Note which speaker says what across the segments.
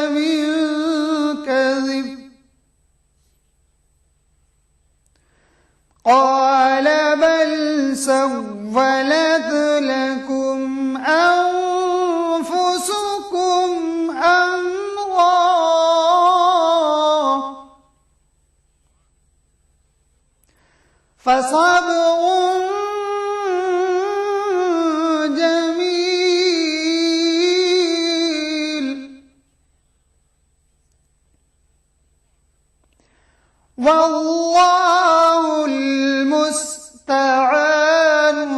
Speaker 1: من كذب قال بل سولت لكم أنفسكم أمرا فصبر جميل والله المستعان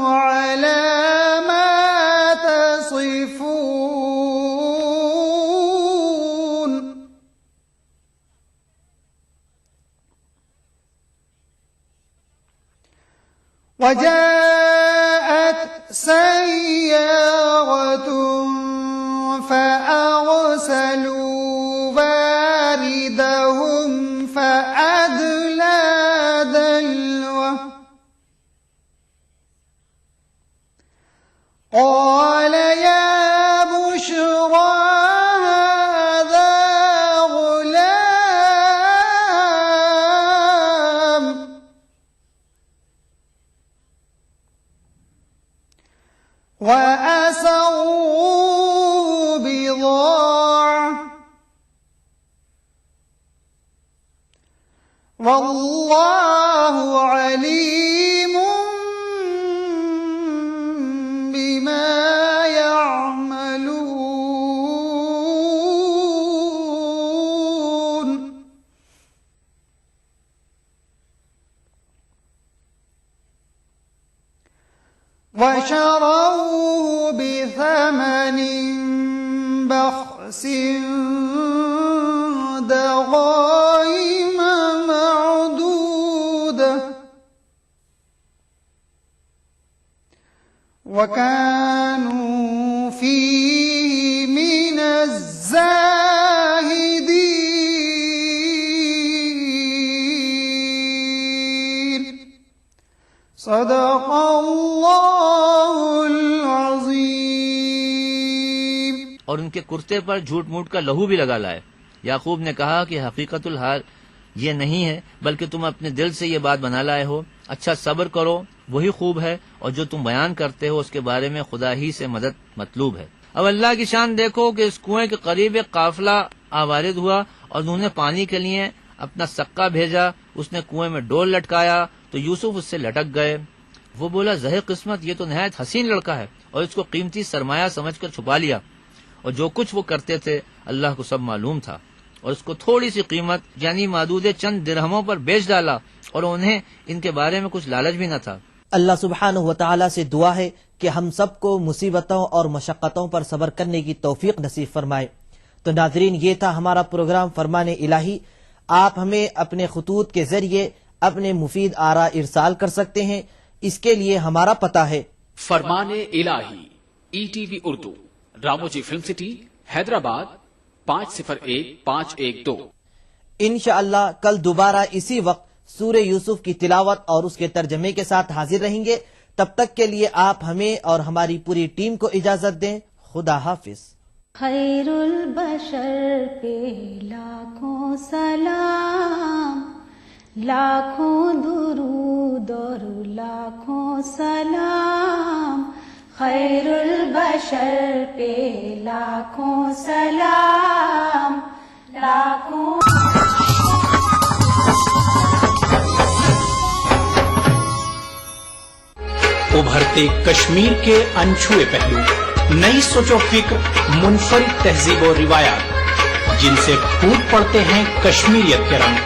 Speaker 1: على ما تصفون وجاءت سيارة فأرسلوا واردهم فأدلى دلوه قال يا بشرى هذا غلام وأسروا بضاعة والله عليم بما يعملون وشروه بثمن بخس دراهم معدودة وكانوا فيه من الزاهدين صدق اللہ العظیم.
Speaker 2: اور ان کے کرتے پر جھوٹ موٹ کا لہو بھی لگا لائے. یعقوب نے کہا کہ حقیقت الحال یہ نہیں ہے بلکہ تم اپنے دل سے یہ بات بنا لائے ہو. اچھا صبر کرو وہی خوب ہے اور جو تم بیان کرتے ہو اس کے بارے میں خدا ہی سے مدد مطلوب ہے. اب اللہ کی شان دیکھو کہ اس کنویں کے قریب ایک قافلہ آوارد ہوا اور انہوں نے پانی کے لیے اپنا سکا بھیجا. اس نے کنویں میں ڈول لٹکایا تو یوسف اس سے لٹک گئے. وہ بولا زہر قسمت یہ تو نہایت حسین لڑکا ہے, اور اس کو قیمتی سرمایہ سمجھ کر چھپا لیا. اور جو کچھ وہ کرتے تھے اللہ کو سب معلوم تھا, اور اس کو تھوڑی سی قیمت یعنی معدود چند درہموں پر بیچ ڈالا, اور انہیں ان کے بارے میں کچھ لالچ بھی نہ تھا.
Speaker 3: اللہ سبحانہ و تعالی سے دعا ہے کہ ہم سب کو مصیبتوں اور مشقتوں پر صبر کرنے کی توفیق نصیب فرمائے. تو ناظرین, یہ تھا ہمارا پروگرام فرمان الہی. آپ ہمیں اپنے خطوط کے ذریعے اپنے مفید آراء ارسال کر سکتے ہیں. اس کے لیے ہمارا پتہ ہے
Speaker 4: فرمان الہی ETV اردو, راموجی فلم سٹی, حیدرآباد 501512.
Speaker 3: انشاءاللہ کل دوبارہ اسی وقت سورہ یوسف کی تلاوت اور اس کے ترجمے کے ساتھ حاضر رہیں گے. تب تک کے لیے آپ ہمیں اور ہماری پوری ٹیم کو اجازت دیں. خدا حافظ.
Speaker 5: خیر البشر پہ لاکھوں سلام, لاکھوں درود اور لاکھوں سلام. خیر البشر پہ لاکھوں سلام, لاکھوں.
Speaker 6: ابھرتے کشمیر کے انچھوئے پہلو, نئی سوچ و فکر, منفرد تہذیب و روایات جن سے پھوٹ پڑتے ہیں کشمیریت کے رنگ.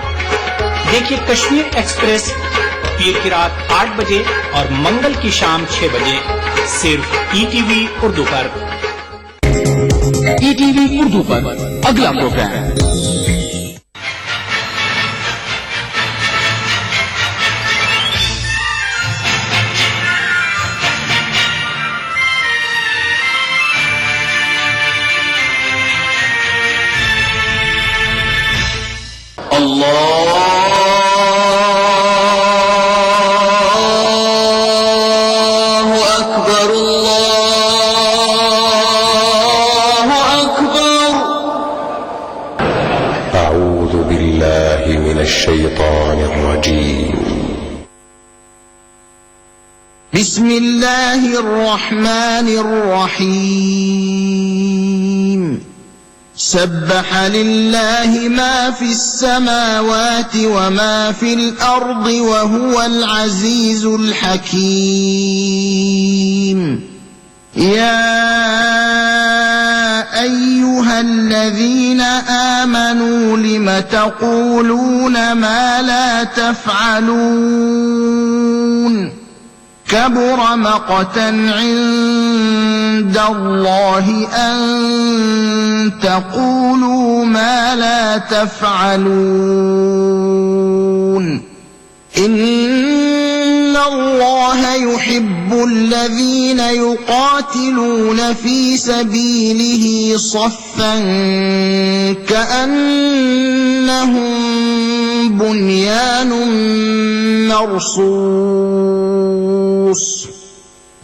Speaker 6: دیکھیے کشمیر ایکسپریس پیر کی رات 8 بجے اور منگل کی شام 6 بجے صرف ETV اردو پر. ETV اردو پر اگلا پروگرام
Speaker 7: اللہ اکبر اللہ اکبر. بالله من الشيطان الرجيم.
Speaker 1: بسم الله الرحمن الرحيم. سبح لله ما في السماوات وما في الأرض وهو العزيز الحكيم. يا أيها الذين آمنوا لم تقولون ما لا تفعلون؟ كبر مقتا عند الله أن تقولوا ما لا تفعلون. إن الله يحب الذين يقاتلون في سبيله صفا كأنهم بنيان مرصوص.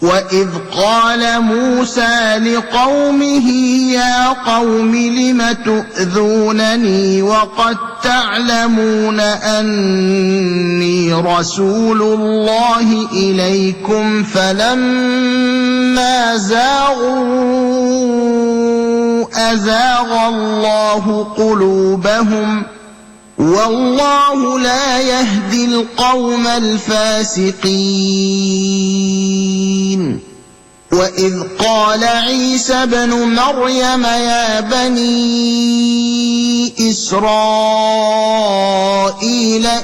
Speaker 1: وإذ قال موسى لقومه يا قوم لم تؤذونني وقد تعلمون أني رسول الله إليكم فلما زاغوا أزاغ الله قلوبهم والله لا يهدي القوم الفاسقين. وإذ قال عيسى ابن مريم يا بني إسرائيل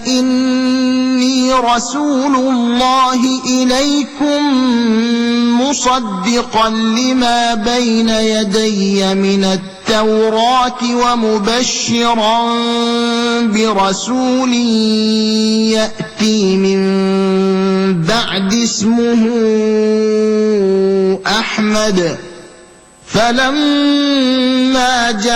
Speaker 1: إني رسول الله إليكم مصدقا لما بين يدي من التوراة ومبشرا برسول يأتي من بعد اسمه أحمد. فلما جاءهم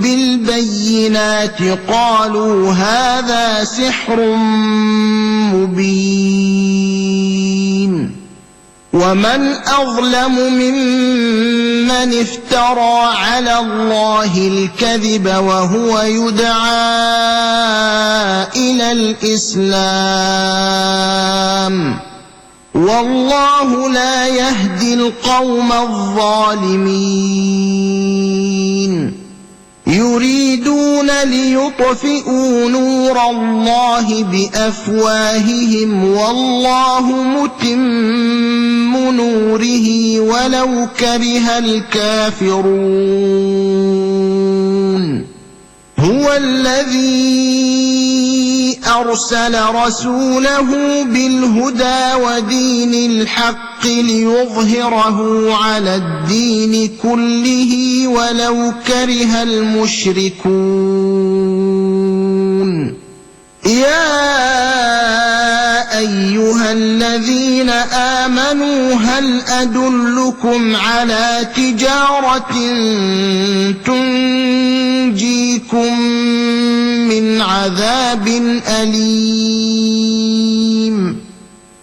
Speaker 1: بالبينات قالوا هذا سحر مبين. ومن أظلم ممن افترى على الله الكذب وهو يدعى إلى الإسلام والله لا يهدي القوم الظالمين. يريدون ليطفئوا نور الله بأفواههم والله متم نوره ولو كره الكافرون. هو الذي أرسل رسوله بالهدى ودين الحق ليظهره على الدين كله ولو كره المشركون. يا أيها الذين آمنوا هل أدلكم على تجارة تنجيكم من عذاب أليم؟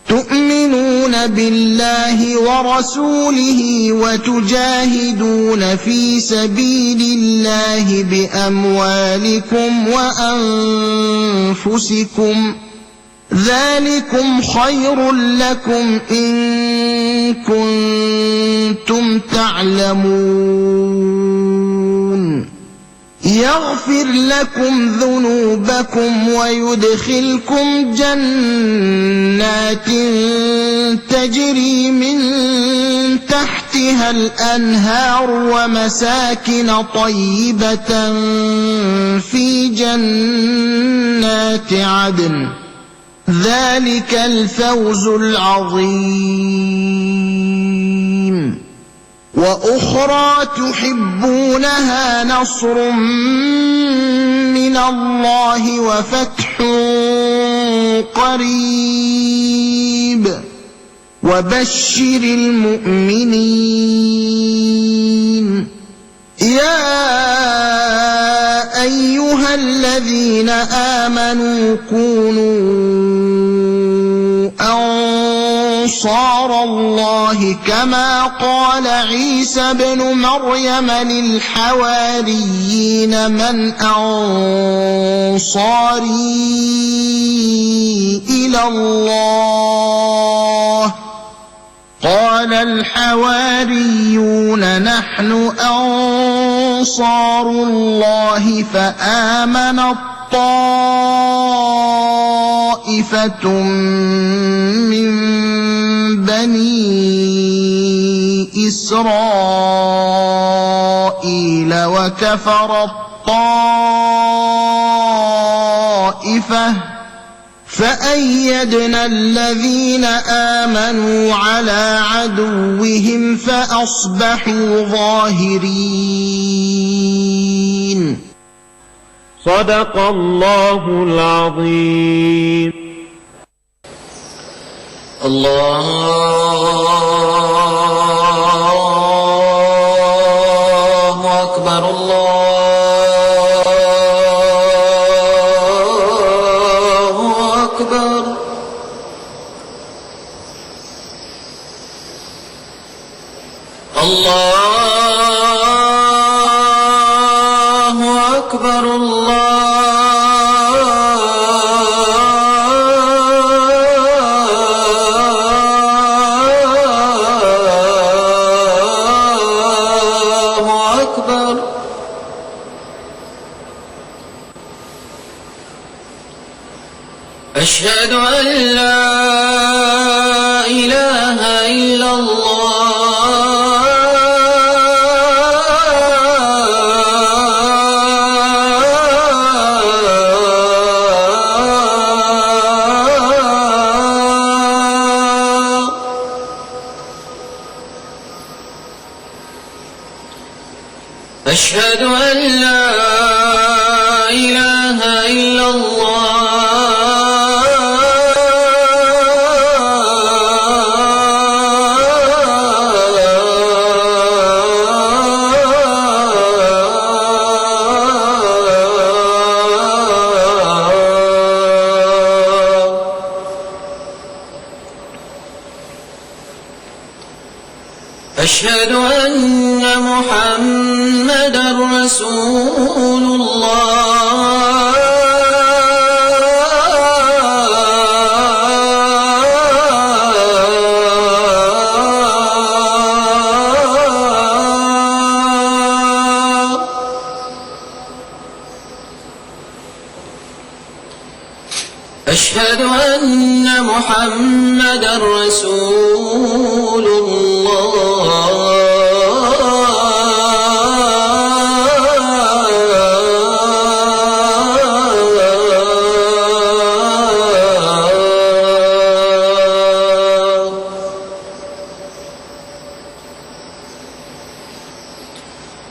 Speaker 1: تؤمنون بالله ورسوله وتجاهدون في سبيل الله بأموالكم وأنفسكم ذلكم خير لكم إن كنتم تعلمون. يغفر لكم ذنوبكم ويدخلكم جنات تجري من تحتها الأنهار ومساكن طيبة في جنات عدن ذلك الفوز العظيم. وأخرى تحبونها نصر من الله وفتح قريب وبشر المؤمنين. يا أيها الذين آمنوا كونوا أنصار الله كما قال عيسى ابن مريم للحواريين من أنصاري إلى الله قال الحواريون نحن أنصار الله فآمنت طائفة من بني إسرائيل وكفرت طائفة فأيدنا الذين آمنوا على عدوهم فأصبحوا ظاهرين.
Speaker 8: صدق الله العظيم.
Speaker 9: الله أكبر الله أكبر. الله أكبر الله أكبر. أشهد أن لا إله إلا الله. أشهد أن لا إله إلا أشهد أن محمدا رسول الله. أشهد أن محمدا رسول الله.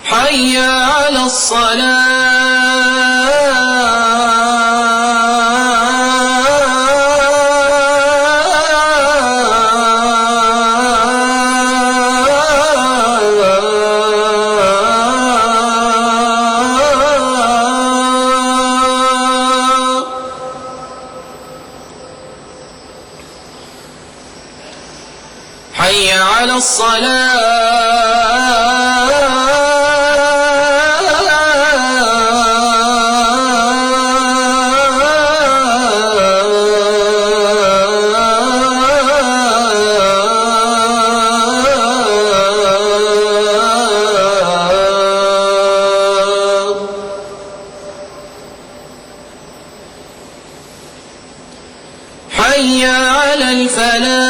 Speaker 9: حي على الصلاة. حي على الصلاة. حي على الفلاح.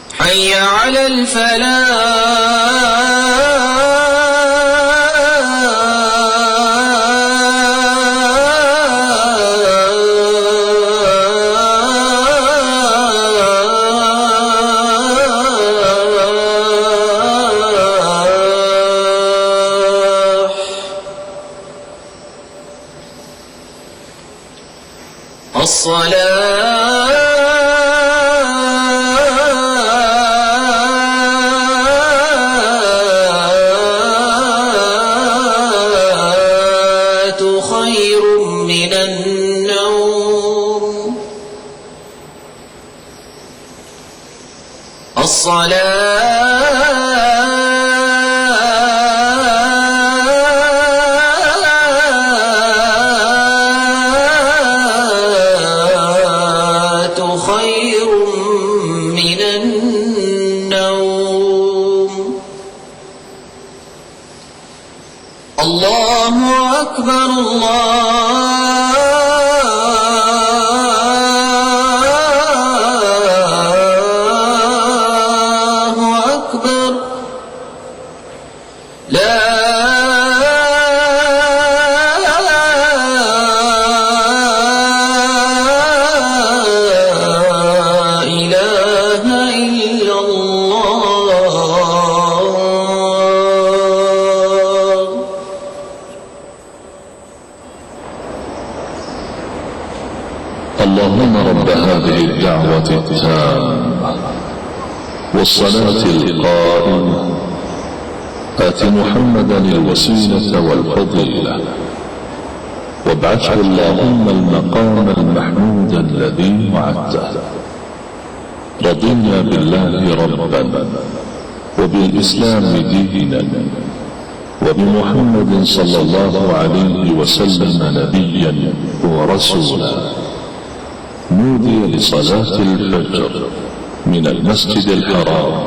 Speaker 9: حي على الفلاح. الصلاة خير من النوم الصلاة خير من النوم الله أكبر الله أكبر لا إله إلا الله
Speaker 10: اللهم رب هذه الدعوة التامة والصلاة القائمة آت محمدا الوسيلة والفضيلة وابعثه اللهم المقام المحمود الذي وعدته رضينا بالله ربا وبالإسلام دينا وبمحمد صلى الله عليه وسلم نبيا ورسولا نودي لصلاة الفجر من المسجد الحرام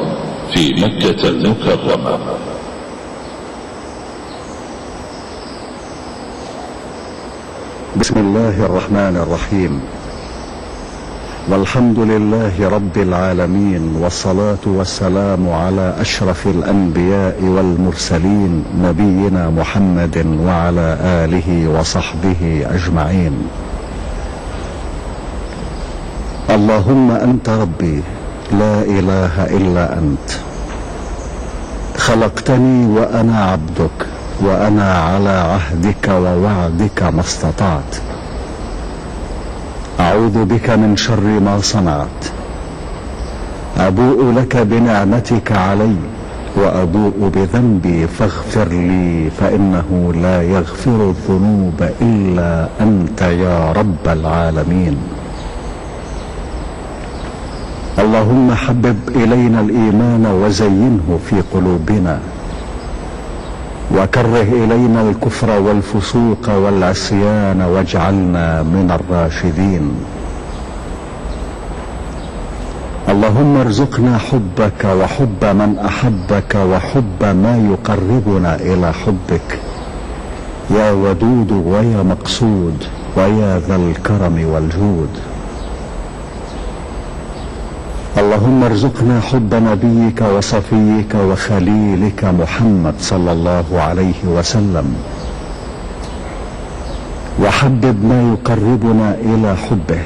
Speaker 10: في مكة المكرمة.
Speaker 11: بسم الله الرحمن الرحيم والحمد لله رب العالمين والصلاة والسلام على أشرف الأنبياء والمرسلين نبينا محمد وعلى آله وصحبه أجمعين. اللهم أنت ربي لا إله إلا أنت خلقتني وأنا عبدك وأنا على عهدك ووعدك ما استطعت أعوذ بك من شر ما صنعت أبوء لك بنعمتك علي وأبوء بذنبي فاغفر لي فإنه لا يغفر الذنوب إلا أنت يا رب العالمين. اللهم حبب إلينا الإيمان وزينه في قلوبنا وكره إلينا الكفر والفسوق والعصيان واجعلنا من الراشدين. اللهم ارزقنا حبك وحب من أحبك وحب ما يقربنا إلى حبك يا ودود ويا مقصود ويا ذا الكرم والجود. اللهم ارزقنا حب نبيك وصفيك وخليلك محمد صلى الله عليه وسلم وحبب ما يقربنا إلى حبه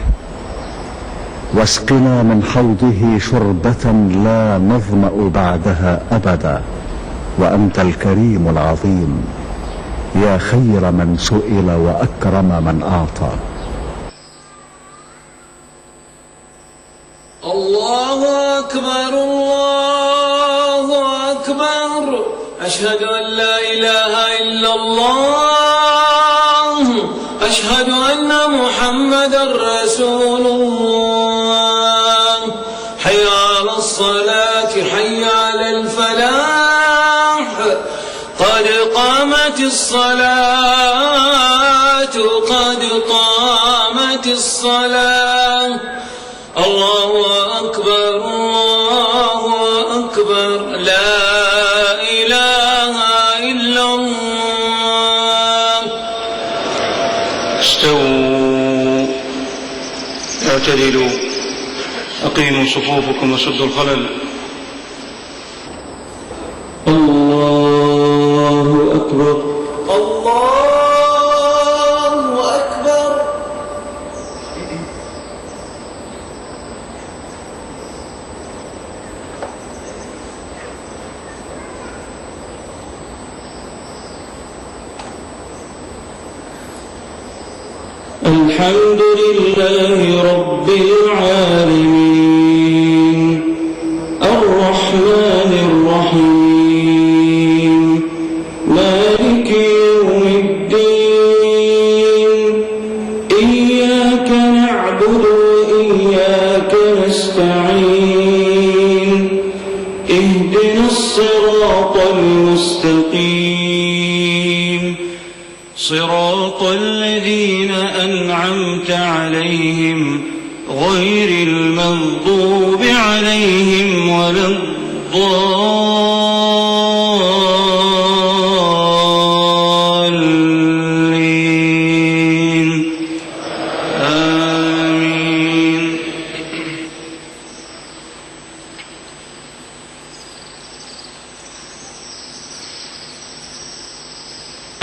Speaker 11: واسقنا من حوضه شربة لا نظمأ بعدها أبدا وأنت الكريم العظيم يا خير من سئل وأكرم من أعطى.
Speaker 9: الله أكبر الله أكبر أشهد أن لا إله إلا الله أشهد أن محمدا رسول الله حي على الصلاة حي على الفلاح قد قامت الصلاة قد قامت الصلاة الله أكبر الله أكبر لا إله إلا الله.
Speaker 12: استووا اعتدلوا أقيموا صفوفكم وسدوا الخلل. الله أكبر
Speaker 9: الله أكبر.
Speaker 12: الحمد لله مستقيم صراط الذين أنعمت عليهم غير المغضوب عليهم ولا الضالين آمين.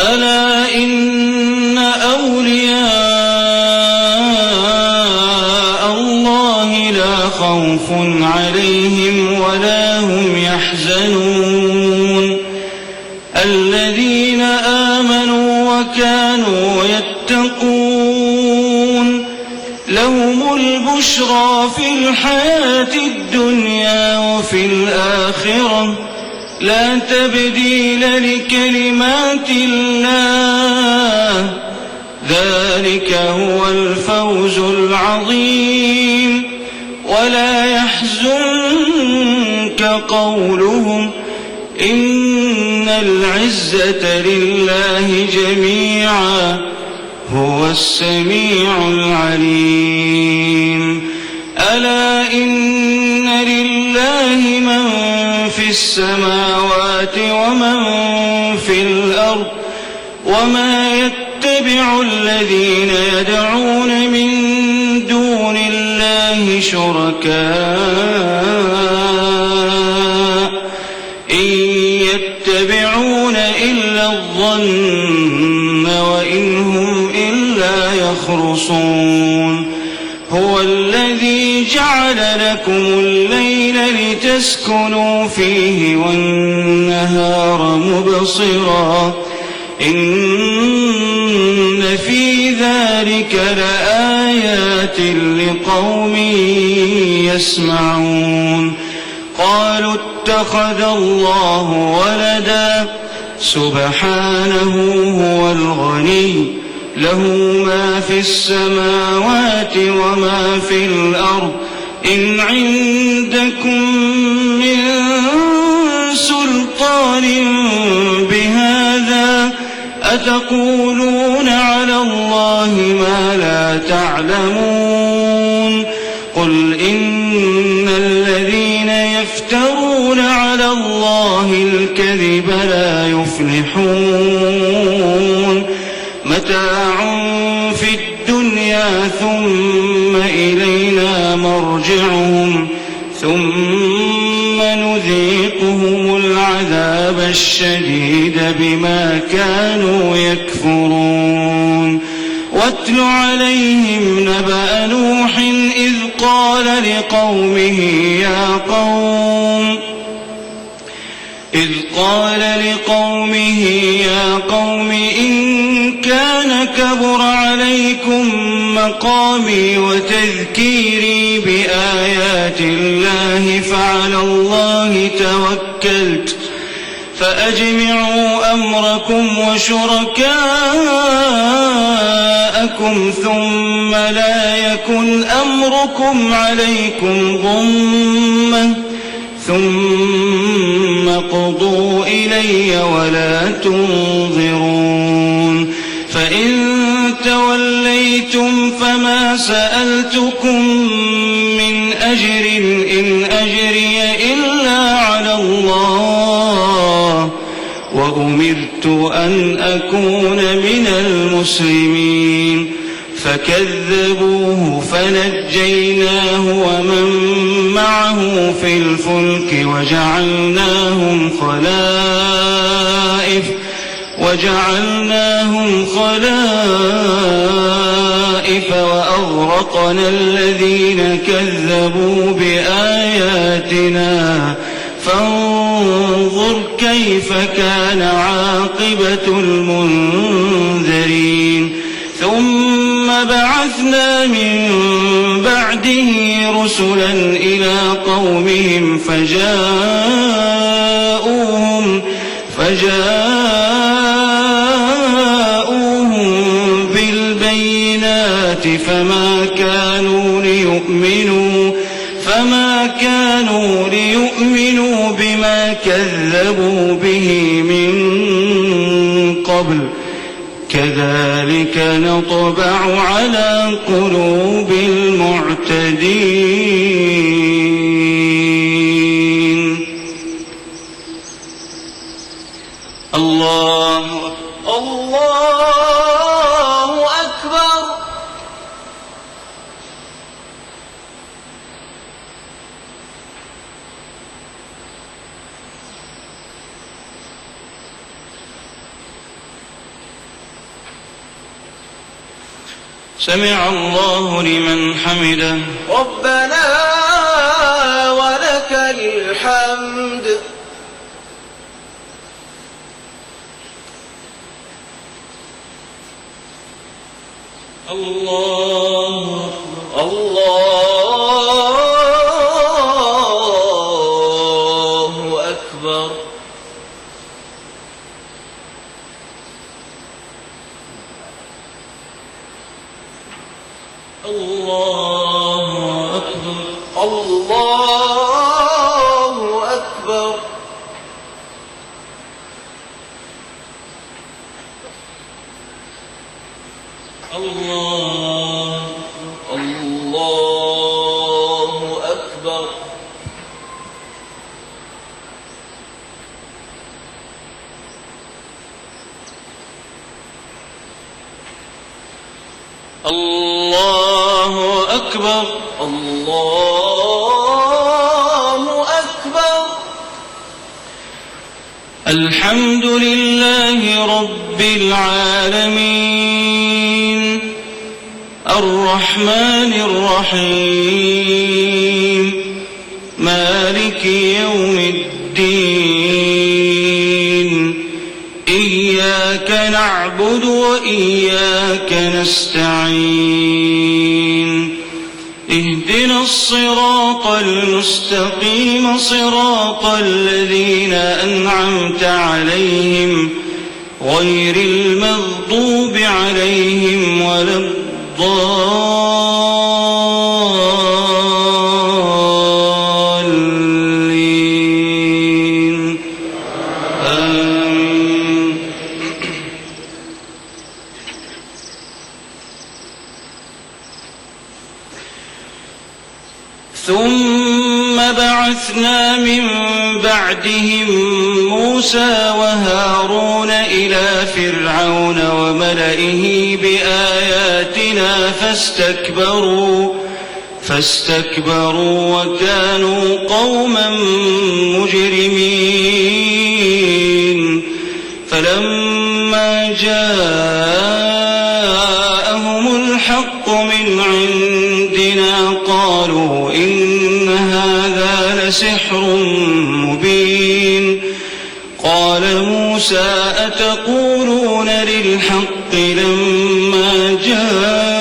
Speaker 12: ألا إن أولياء الله لا خوف عليهم ولا هم يحزنون الذين آمنوا وكانوا يتقون لهم البشرى في الحياة الدنيا وفي الآخرة لا تبديل لكلمات الله ذلك هو الفوز العظيم. ولا يحزنك قولهم إن العزة لله جميعا هو السميع العليم. ألا إن لله من في السماوات ومن في الأرض وما يتبع الذين يدعون من دون الله شركاء إن يتبعون إلا الظن وإن هم إلا يخرصون. هو الذي جعل لكم الليل لتسكنوا فيه والنهار مبصرا إن في ذلك لآيات لقوم يسمعون. قالوا اتخذ الله ولدا سبحانه هو الغني له ما في السماوات وما في الأرض إن عندكم من سلطان بهذا أتقولون على الله ما لا تعلمون. قل إن الذين يفترون على الله الكذب لا يفلحون. متاع في الدنيا ثم إلينا مرجعهم ثم نذيقهم العذاب الشديد بما كانوا يكفرون. واتل عليهم نبأ نوح إذ قال لقومه يا قوم إن كان كبر عليكم مقامي وتذكيري بآيات الله فعلى الله توكلت فأجمعوا أمركم وشركاءكم ثم لا يكن أمركم عليكم غمة ثم قضوا إلي ولا تنظرون. فإن توليتم فما سألتكم من أجر إن أجري إلا على الله وأمرت أن أكون من المسلمين. فكذبوه فنجيناه ومن معه في الفلك وجعلناهم خلائف وأغرقنا الذين كذبوا بآياتنا فانظر كيف كان عاقبة المنذرين. ثم بعثنا من بعده رسلا إلى قومهم فجاءوهم بالبينات فما فما كانوا ليؤمنوا بما كذبوا به من قبل كذلك نطبع على قلوب المعتدين. الله أكبر. سمع الله لمن حمده.
Speaker 9: ربنا ولك الحمد.
Speaker 12: الله أكبر. الله أكبر.
Speaker 9: الله أكبر.
Speaker 12: الله
Speaker 9: أكبر.
Speaker 12: الله أكبر.
Speaker 9: الله أكبر.
Speaker 12: الحمد لله رب العالمين الرحمن الرحيم مالك يوم الدين إياك نعبد وإياك نستعين اهدنا الصراط المستقيم صراط الذين أنعمت عليهم غير المغضوب عليهم ولا الضالين آمين. ثم بعثنا من بعدهم موسى وهارون إلى فرعون وملئه بآياتنا فاستكبروا وكانوا قوما مجرمين. فلما جاءهم الحق من عندنا قالوا إن هذا لسحر مبين. قال موسى أتقولون للحق لما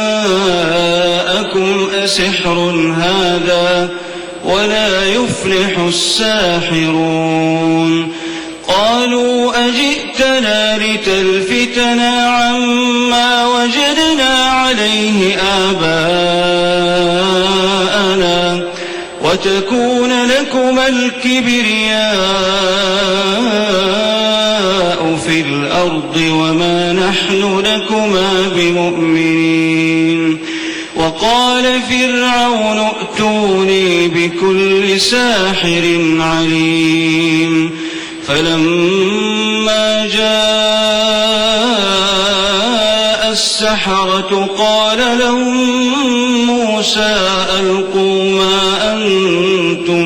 Speaker 12: جاءكم أسحر هذا ولا يفلح الساحرون. قالوا أجئتنا لتلفتنا عما وجدنا عليه آباءنا وتكون لكما الكبرياء في الأرض وما نحن لكما بمؤمنين. وقال فرعون ائتوني بكل ساحر عليم. فلما جاء السحرة قال لهم موسى ألقوا ما أنتم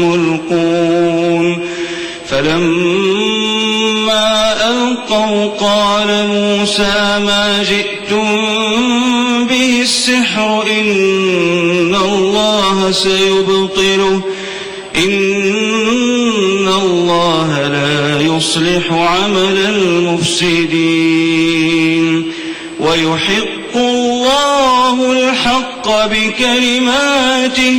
Speaker 12: ملقون. فلما ألقوا قال موسى ما جئتم به السحر إن الله سيبطله إن الله لا يصلح عمل المفسدين ويحق الله الحق بكلماته